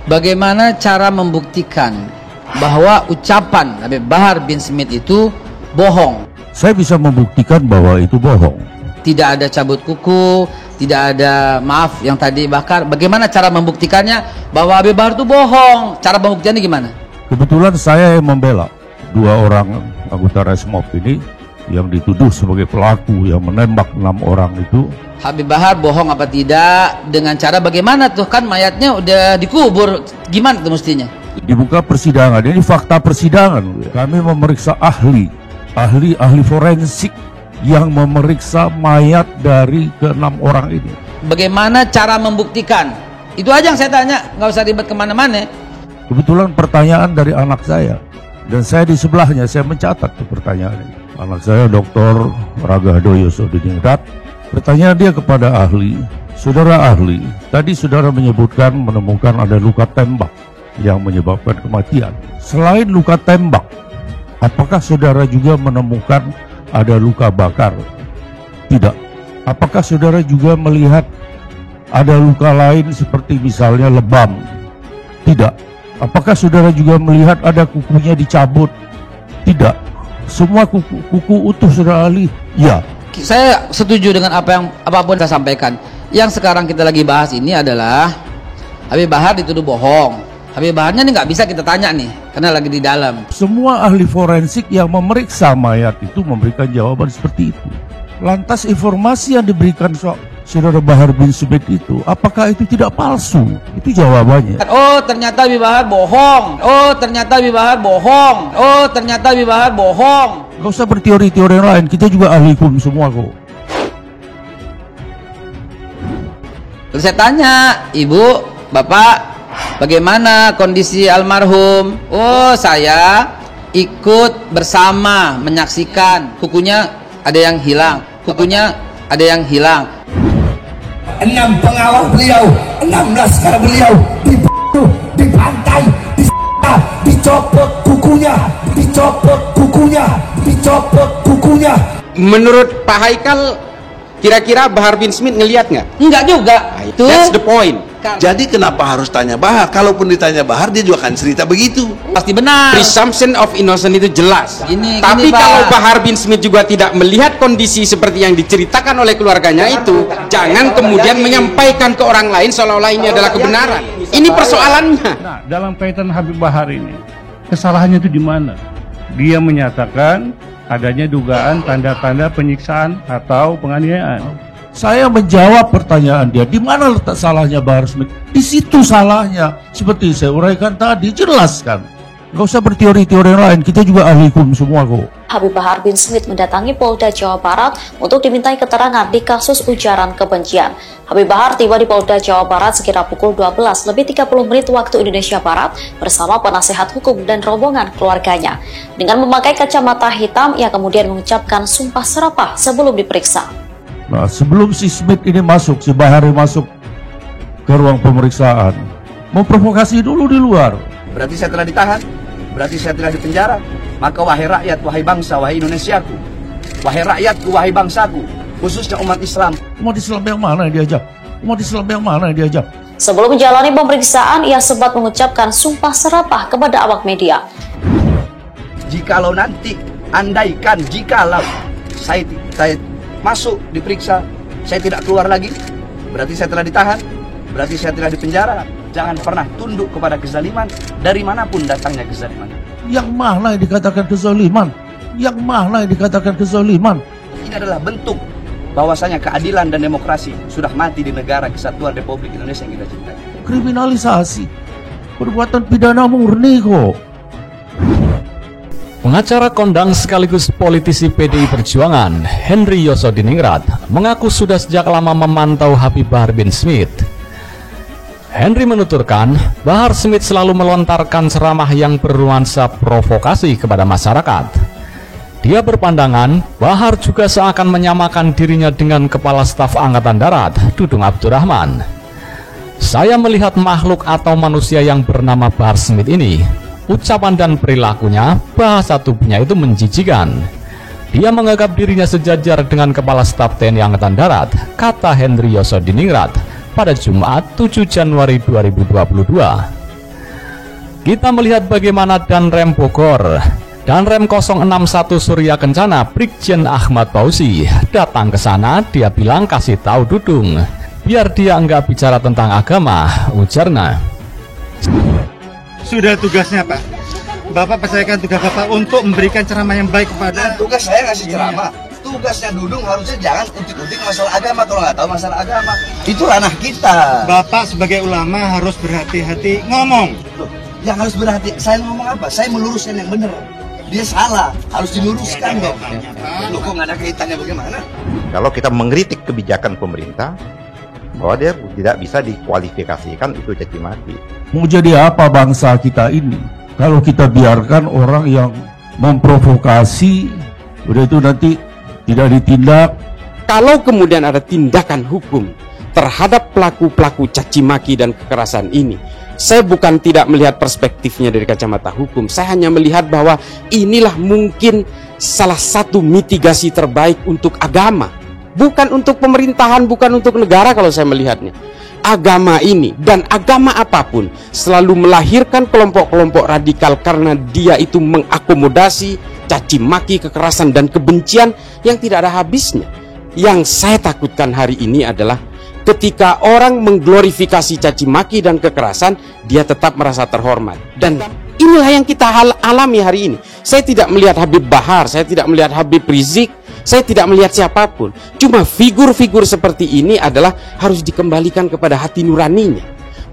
Bagaimana cara membuktikan bahwa ucapan Habib Bahar bin Smith itu bohong? Saya bisa membuktikan bahwa itu bohong. Tidak ada cabut kuku, tidak ada maaf yang tadi bakar. Bagaimana cara membuktikannya bahwa Habib Bahar itu bohong? Cara pembuktiannya gimana? Kebetulan saya yang membela dua orang anggota Resmob ini yang dituduh sebagai pelaku yang menembak 6 orang itu. Habib Bahar bohong apa tidak? Dengan cara bagaimana tuh? Kan mayatnya udah dikubur. Gimana tuh mestinya? Di muka persidangan, ini fakta persidangan. Kami memeriksa ahli forensik yang memeriksa mayat dari ke-6 orang ini. Bagaimana cara membuktikan? Itu aja yang saya tanya, nggak usah ribet kemana-mana. Kebetulan pertanyaan dari anak saya, dan saya di sebelahnya, saya mencatat tuh pertanyaan ini. Anak saya Dr. Ragahdo Yosodiningrat. Pertanyaan dia kepada ahli, saudara ahli, tadi saudara menyebutkan menemukan ada luka tembak yang menyebabkan kematian. Selain luka tembak, apakah saudara juga menemukan ada luka bakar? Tidak. Apakah saudara juga melihat ada luka lain seperti misalnya lebam? Tidak. Apakah saudara juga melihat ada kukunya dicabut? Tidak. Semua kuku utuh, saudara ahli? Ya. Saya setuju dengan apapun saya sampaikan. Yang sekarang kita lagi bahas ini adalah Habib Bahar dituduh bohong. Habib Baharnya ini nggak bisa kita tanya nih, karena lagi di dalam. Semua ahli forensik yang memeriksa mayat itu memberikan jawaban seperti itu. Lantas informasi yang diberikan saudara Bahar bin Smith itu, apakah itu tidak palsu? Itu jawabannya. Oh, ternyata Habib Bahar bohong. Oh, ternyata Habib Bahar bohong. Oh, ternyata Habib Bahar bohong. Gak usah berteori-teori yang lain, kita juga ahli hukum semua kok. Terus saya tanya, Ibu, Bapak, bagaimana kondisi almarhum? Oh, saya ikut bersama menyaksikan. Kukunya ada yang hilang. Kukunya ada yang hilang. 6 pengawal beliau, 6 laskar beliau dibunuh, dipantai, dicopot kukunya, dicopot kukunya, dicopot kukunya. Menurut Pak Haikal, kira-kira Bahar bin Smith ngelihat nggak? Enggak juga. Itu that's the point. Jadi kenapa harus tanya Bahar? Kalaupun ditanya Bahar, dia juga akan cerita begitu. Pasti benar. Presumption of innocence itu jelas. Tapi gini, kalau Pak Bahar bin Smith juga tidak melihat kondisi seperti yang diceritakan oleh keluarganya itu, jangan kemudian menyampaikan ke orang lain seolah-olah ini adalah kebenaran. Ini persoalannya. Nah, dalam kaitan Habib Bahar ini, kesalahannya itu di mana? Dia menyatakan adanya dugaan tanda-tanda penyiksaan atau penganiayaan. Saya menjawab pertanyaan dia, di mana letak salahnya Bahar Smith? Di situ salahnya. Seperti saya uraikan tadi, jelas kan? Gak usah berteori-teori yang lain, kita juga ahli hukum semua kok. Habib Bahar bin Smith mendatangi Polda Jawa Barat untuk dimintai keterangan di kasus ujaran kebencian. Habib Bahar tiba di Polda Jawa Barat sekira pukul 12:30 waktu Indonesia Barat bersama penasehat hukum dan rombongan keluarganya. Dengan memakai kacamata hitam, ia kemudian mengucapkan sumpah serapah sebelum diperiksa. Nah, sebelum si Smith ini masuk, si Bahar masuk ke ruang pemeriksaan, memprovokasi dulu di luar. Berarti saya telah ditahan, berarti saya telah dipenjara. Maka wahai rakyat, wahai bangsa, wahai Indonesiaku, wahai rakyatku, wahai bangsaku, khususnya umat Islam. Umat Islam yang mana yang diajak? Umat Islam yang mana yang diajak? Sebelum menjalani pemeriksaan, ia sempat mengucapkan sumpah serapah kepada awak media. Jikalau nanti, andaikan, jikalau saya masuk diperiksa, saya tidak keluar lagi, berarti saya telah ditahan, berarti saya telah dipenjara. Jangan pernah tunduk kepada kezaliman dari manapun datangnya kezaliman. Yang mana yang dikatakan kezaliman? Yang mana yang dikatakan kezaliman? Ini adalah bentuk bahwasanya keadilan dan demokrasi sudah mati di negara kesatuan Republik Indonesia yang kita cintai. Kriminalisasi, perbuatan pidana murni kok. Pengacara kondang sekaligus politisi PDI Perjuangan, Henry Yosodiningrat, mengaku sudah sejak lama memantau Habib Bahar bin Smith. Henry menuturkan, Bahar Smith selalu melontarkan ceramah yang bernuansa provokasi kepada masyarakat. Dia berpandangan, Bahar juga seakan menyamakan dirinya dengan Kepala Staf Angkatan Darat, Dudung Abdurrahman. Saya melihat makhluk atau manusia yang bernama Bahar Smith ini, ucapan dan perilakunya, bahasa tubuhnya itu menjijikan. Dia menganggap dirinya sejajar dengan Kepala Staf TNI Angkatan Darat, kata Henry Yosodiningrat pada Jumat 7 Januari 2022. Kita melihat bagaimana Danrem Bogor, Danrem 061 Surya Kencana Brigjen Ahmad Fauzi datang ke sana. Dia bilang kasih tahu Dudung biar dia enggak bicara tentang agama, ujarnya. Sudah tugasnya Pak. Bapak percayakan tugas Bapak untuk memberikan ceramah yang baik kepada. Tugas saya ngasih ceramah. Tugasnya Dudung harusnya jangan utik-utik masalah agama. Kalau nggak tahu masalah agama, itu ranah kita. Bapak sebagai ulama harus berhati-hati ngomong. Loh, yang harus berhati, saya ngomong apa? Saya meluruskan yang benar. Dia salah, harus diluruskan dong. Loh, kok nggak ada kaitannya bagaimana? Kalau kita mengkritik kebijakan pemerintah, bahwa dia tidak bisa dikualifikasikan itu caci maki. Mau jadi apa bangsa kita ini kalau kita biarkan orang yang memprovokasi, udah itu nanti tidak ditindak. Kalau kemudian ada tindakan hukum terhadap pelaku-pelaku caci maki dan kekerasan ini, saya bukan tidak melihat perspektifnya dari kacamata hukum. Saya hanya melihat bahwa inilah mungkin salah satu mitigasi terbaik untuk agama. Bukan untuk pemerintahan, bukan untuk negara kalau saya melihatnya. Agama ini dan agama apapun selalu melahirkan kelompok-kelompok radikal karena dia itu mengakomodasi caci maki, kekerasan dan kebencian yang tidak ada habisnya. Yang saya takutkan hari ini adalah ketika orang mengglorifikasi caci maki dan kekerasan, dia tetap merasa terhormat. Dan inilah yang kita alami hari ini. Saya tidak melihat Habib Bahar, saya tidak melihat Habib Rizik, saya tidak melihat siapapun. Cuma figur-figur seperti ini adalah harus dikembalikan kepada hati nuraninya.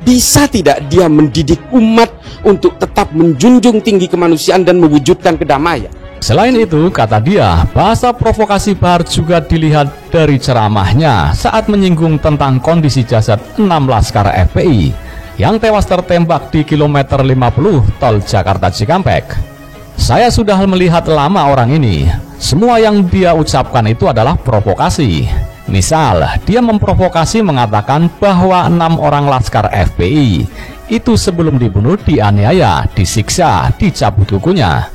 Bisa tidak dia mendidik umat untuk tetap menjunjung tinggi kemanusiaan dan mewujudkan kedamaian? Selain itu, kata dia, bahasa provokasi Bahar juga dilihat dari ceramahnya saat menyinggung tentang kondisi jasad 6 laskar FPI yang tewas tertembak di kilometer 50 tol Jakarta Cikampek. Saya sudah melihat lama orang ini. Semua yang dia ucapkan itu adalah provokasi. Misal, dia memprovokasi mengatakan bahwa 6 orang laskar FPI itu sebelum dibunuh dianiaya, disiksa, dicabut kukunya,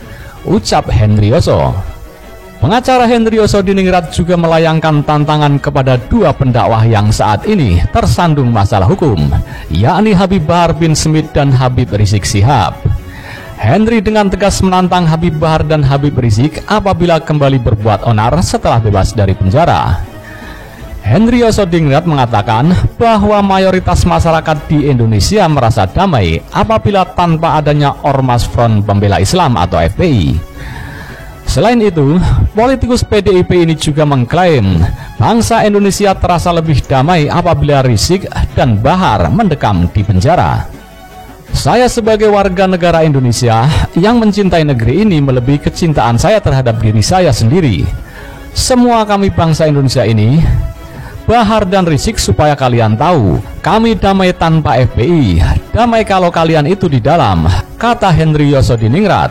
ucap Hendrioso. Pengacara Hendrioso Diningrat juga melayangkan tantangan kepada 2 pendakwah yang saat ini tersandung masalah hukum, yakni Habib Bahar bin Smith dan Habib Rizik Syihab. Henry dengan tegas menantang Habib Bahar dan Habib Rizik apabila kembali berbuat onar setelah bebas dari penjara. Hendrioso Diningrat mengatakan bahwa mayoritas masyarakat di Indonesia merasa damai apabila tanpa adanya Ormas Front Pembela Islam atau FPI. Selain itu, politikus PDIP ini juga mengklaim bangsa Indonesia terasa lebih damai apabila Rizik dan Bahar mendekam di penjara. Saya sebagai warga negara Indonesia yang mencintai negeri ini melebihi kecintaan saya terhadap diri saya sendiri. Semua kami bangsa Indonesia ini, Bahar dan Rizik, supaya kalian tahu, kami damai tanpa FPI, damai kalau kalian itu di dalam, kata Hendrioso Diningrat.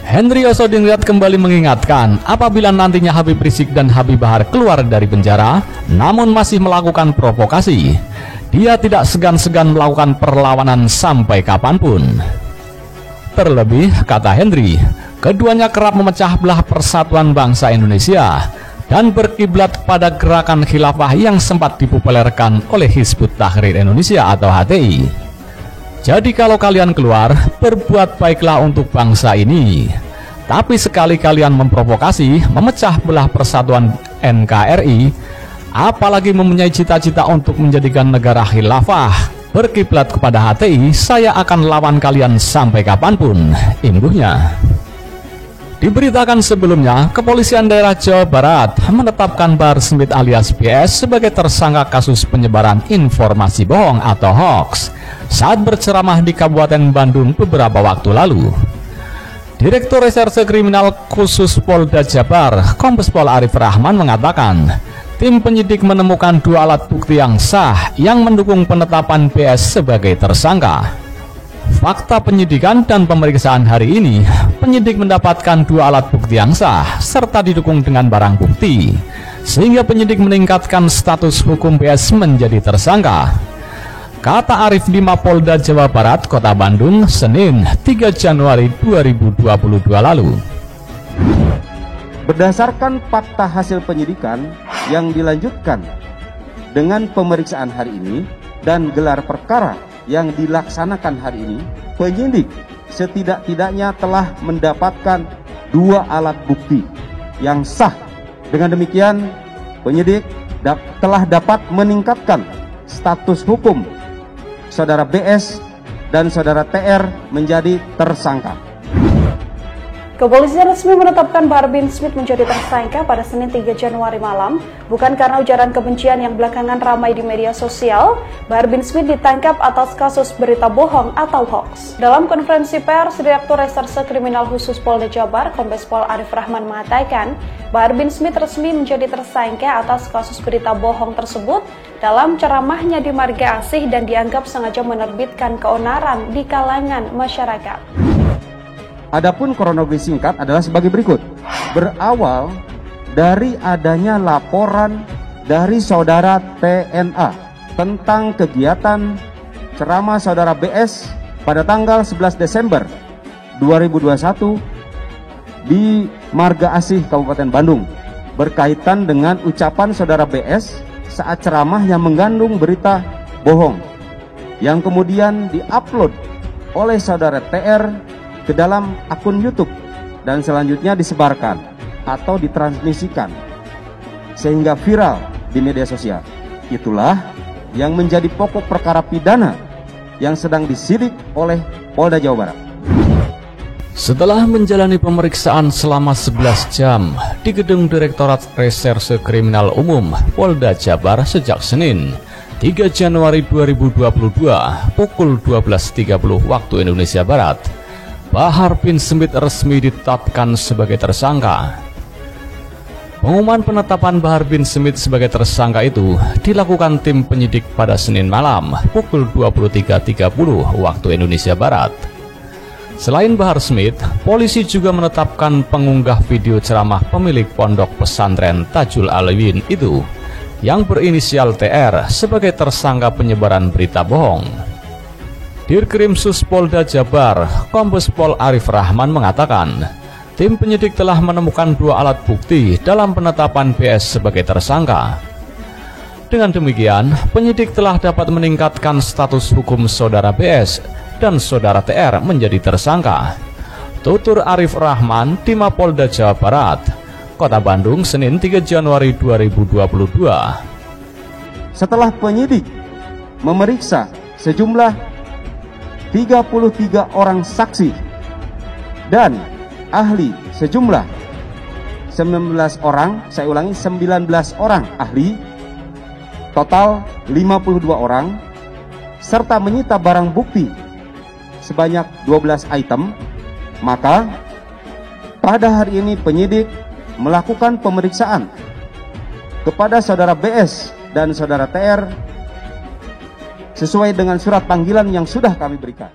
Hendrioso Diningrat kembali mengingatkan apabila nantinya Habib Rizik dan Habib Bahar keluar dari penjara namun masih melakukan provokasi, dia tidak segan-segan melakukan perlawanan sampai kapanpun. Terlebih, kata Henry, keduanya kerap memecah belah persatuan bangsa Indonesia dan berkiblat pada gerakan khilafah yang sempat dipopulerkan oleh Hizbut Tahrir Indonesia atau HTI. Jadi kalau kalian keluar, berbuat baiklah untuk bangsa ini. Tapi sekali kalian memprovokasi, memecah belah persatuan NKRI, apalagi mempunyai cita-cita untuk menjadikan negara khilafah, berkiblat kepada HTI, saya akan lawan kalian sampai kapanpun, imbuhnya. Diberitakan sebelumnya, Kepolisian Daerah Jawa Barat menetapkan Bahar Smith alias BS sebagai tersangka kasus penyebaran informasi bohong atau hoax saat berceramah di Kabupaten Bandung beberapa waktu lalu. Direktur Reserse Kriminal Khusus Polda Jabar, Kombes Pol Arif Rahman mengatakan, tim penyidik menemukan 2 alat bukti yang sah yang mendukung penetapan BS sebagai tersangka. Fakta penyidikan dan pemeriksaan hari ini, penyidik mendapatkan 2 alat bukti yang sah serta didukung dengan barang bukti, sehingga penyidik meningkatkan status hukum BS menjadi tersangka, kata Arif di Mapolda Jawa Barat, Kota Bandung, Senin 3 Januari 2022 lalu. Berdasarkan fakta hasil penyidikan yang dilanjutkan dengan pemeriksaan hari ini dan gelar perkara yang dilaksanakan hari ini, penyidik setidak-tidaknya telah mendapatkan 2 alat bukti yang sah. Dengan demikian, penyidik telah dapat meningkatkan status hukum saudara BS dan saudara TR menjadi tersangka. Kepolisian resmi menetapkan Bahar bin Smith menjadi tersangka pada Senin 3 Januari malam, bukan karena ujaran kebencian yang belakangan ramai di media sosial. Bahar bin Smith ditangkap atas kasus berita bohong atau hoax. Dalam konferensi pers, Direktur Reserse Kriminal Khusus Polda Jabar, Kombes Pol Arif Rahman mengatakan, Bahar bin Smith resmi menjadi tersangka atas kasus berita bohong tersebut dalam ceramahnya di Marga Asih dan dianggap sengaja menerbitkan keonaran di kalangan masyarakat. Adapun kronologi singkat adalah sebagai berikut. Berawal dari adanya laporan dari saudara TNA tentang kegiatan ceramah saudara BS pada tanggal 11 Desember 2021 di Marga Asih, Kabupaten Bandung, berkaitan dengan ucapan saudara BS saat ceramah yang mengandung berita bohong yang kemudian diupload oleh saudara TR ke dalam akun YouTube dan selanjutnya disebarkan atau ditransmisikan sehingga viral di media sosial. Itulah yang menjadi pokok perkara pidana yang sedang disidik oleh Polda Jawa Barat. Setelah menjalani pemeriksaan selama 11 jam di Gedung Direktorat Reserse Kriminal Umum Polda Jabar sejak Senin 3 Januari 2022 pukul 12.30 waktu Indonesia Barat, Bahar bin Smith resmi ditetapkan sebagai tersangka. Pengumuman penetapan Bahar bin Smith sebagai tersangka itu dilakukan tim penyidik pada Senin malam pukul 23.30 waktu Indonesia Barat. Selain Bahar Smith, polisi juga menetapkan pengunggah video ceramah pemilik pondok pesantren Tajul Alawin itu yang berinisial TR sebagai tersangka penyebaran berita bohong. Dirkrimsus Polda Jabar, Kombes Pol Arif Rahman mengatakan, tim penyidik telah menemukan 2 alat bukti dalam penetapan BS sebagai tersangka. Dengan demikian, penyidik telah dapat meningkatkan status hukum saudara BS dan saudara TR menjadi tersangka. Tutur Arif Rahman di Mapolda Jawa Barat, Kota Bandung, Senin 3 Januari 2022. Setelah penyidik memeriksa sejumlah 33 orang saksi dan ahli sejumlah 19 orang, saya ulangi 19 orang ahli, total 52 orang, serta menyita barang bukti sebanyak 12 item, maka pada hari ini penyidik melakukan pemeriksaan kepada saudara BS dan saudara TR sesuai dengan surat panggilan yang sudah kami berikan.